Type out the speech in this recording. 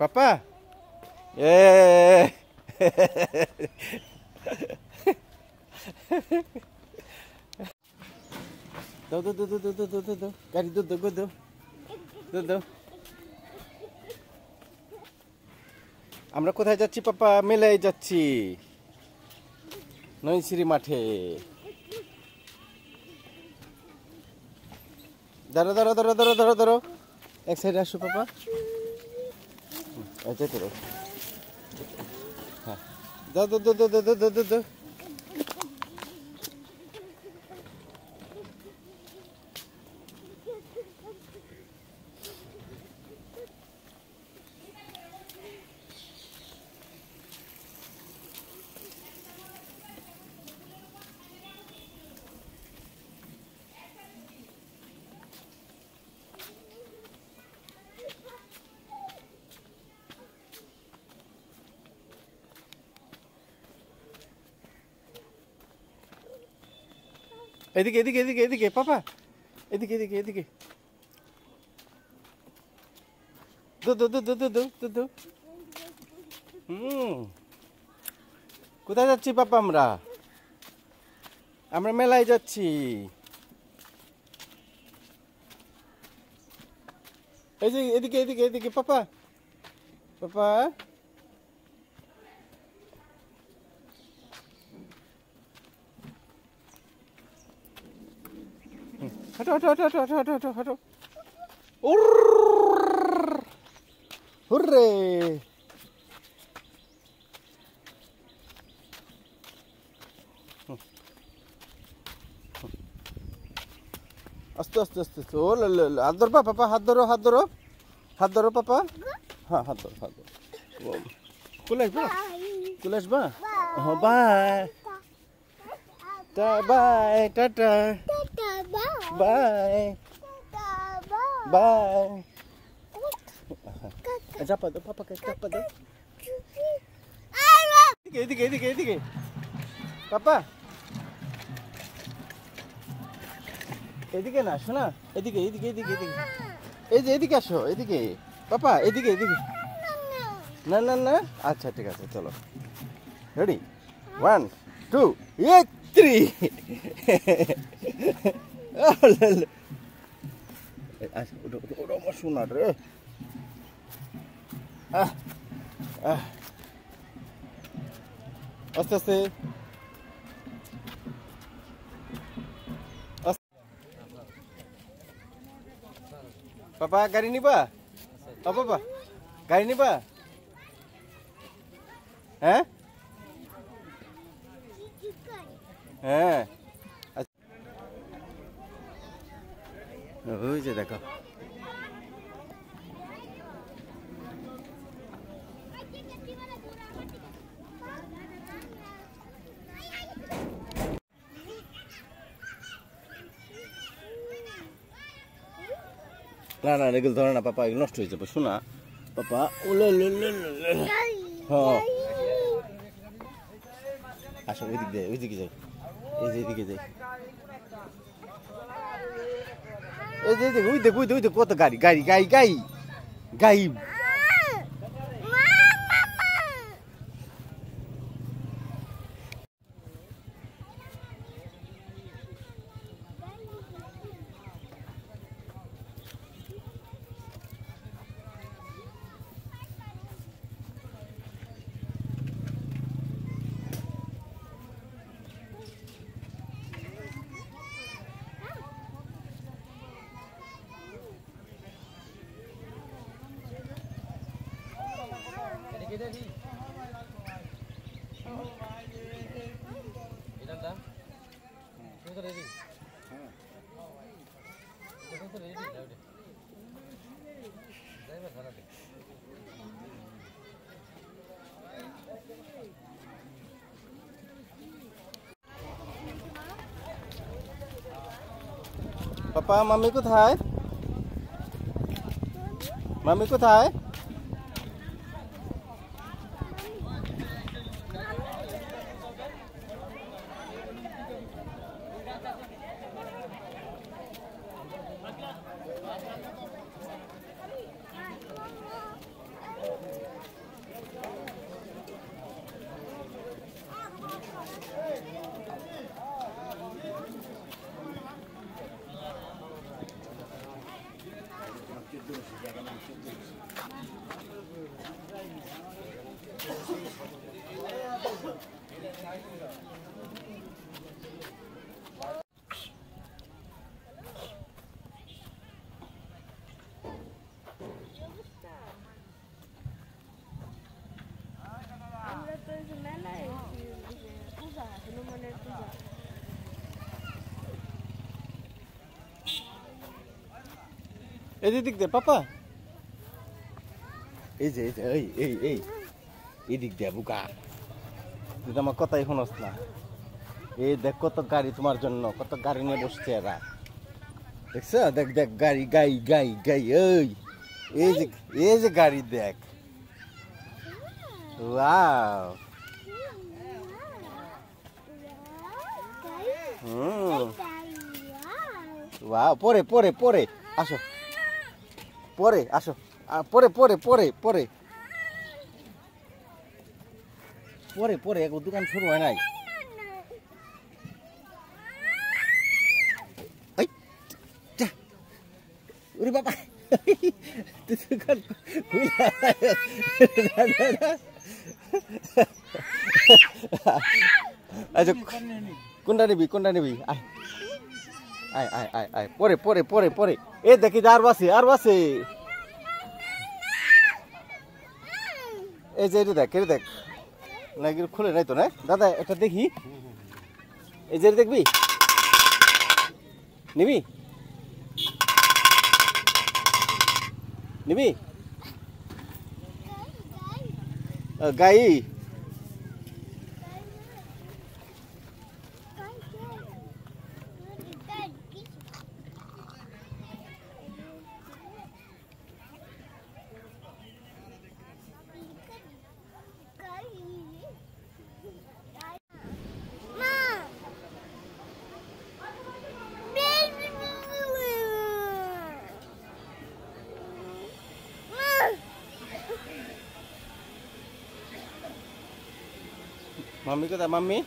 পাপা এ দাও দাও দাও দাও দাও দাও দাও গাড়ি দাও দাও দাও দাও দাও। আমরা কোথায় যাচ্ছি পাপা? মেলায় যাচ্ছি, নইনসিরি মাঠে। দাঁড়ো দাঁড়ো দাঁড়ো দাঁড়ো দাঁড়ো দাঁড়ো, এক সাইডে আসো পাপা। আচ্ছা তো হ্যাঁ, দাও দাও দাও দাও দাও দাও দাও। এদিকে এদিকে এদিকে এদিকে পাপা, এদিকে এদিকে এদিকে। দো দো দো দো দো দো দো দো। কোথায় যাচ্ছি পাপা? আমরা আমরা মেলায় যাচ্ছি। এই যে এদিকে এদিকে এদিকে পাপা, পাপা হাঁটো হাঁটো হাঁটো হাঁটো হাঁটো হাঁটো হাঁটো। হুররে! আস্তে আস্তে আস্তে আস্তে। ও হাত ধরবা পাপা, হাত ধরো হাত ধরো হাত ধরো পাপা। হ্যাঁ হাত ধরো হাত ধরো। চলে আসবা চলে আসবা। হ্যাঁ bye bye tata bye bye. চাপা দাও পাপাকে, চাপা দাও। এদিকে এদিকে এদিকে পাপা, এদিকে না শোনা, এদিকে এদিকে এদিকে এদিকে। এই যে এদিকে আসো, এদিকে পাপা, এদিকে এদিকে। না না না, আচ্ছা ঠিক আছে চলো। রেডি 1 2 3। আচ্ছা ওটা ওটা আমার শোনা রে। আস্তে আস্তে। পাপা গাড়ি নিবা? ও পাপা গাড়ি নিবা? হ্যাঁ হ্যাঁ। ওই যে দেখো না না, এগুলো ধরে না পাপা, এগুলো নষ্ট হয়ে যাবে শোনা পাপা। হ্যাঁ আসো ওইদিক দিয়ে, ওইদিকে যাই, এই যে এদিকে যাই। এই যে ওই দেখ ওই দেখ কত গাড়ি গাড়ি গাড়ি গাড়ি গাড়ি। পাপা মাম্মি কোথায়? মাম্মি কোথায়? আমরা তো এই যে মেলায় পূজা হনুমানের পূজা। এদিক দে পাপা, এই যে এই দিক দে বুকা, তুই তো আমার কথাই শুনস না। এই দেখ কত গাড়ি তোমার জন্য, কত গাড়ি নিয়ে বসছে এরা, দেখছ? দেখ দেখ গাড়ি, গাই গাই গাই, এই যে গাড়ি দেখ। ওয়াও, ওয়াও, পরে পরে পরে আসো, পরে আসো, পরে পরে পরে পরে পরে পরে এক দোকান শুরু হয় নাই। ওরে বাবা, দোকান আচ্ছা, কোনটা নিবি, কোনটা নিবি? আয় আয় আয় আয় আয়, পরে পরে পরে পরে, এ দেখি আর বাসে, আর বাসে, এই যে এটা দেখ, এটা দেখ না, খুলে নাই তো না দাদা, এটা দেখি, এই যে দেখবি, নিবি নিবি গাই, মাম্মি কোথায় মাম্মি?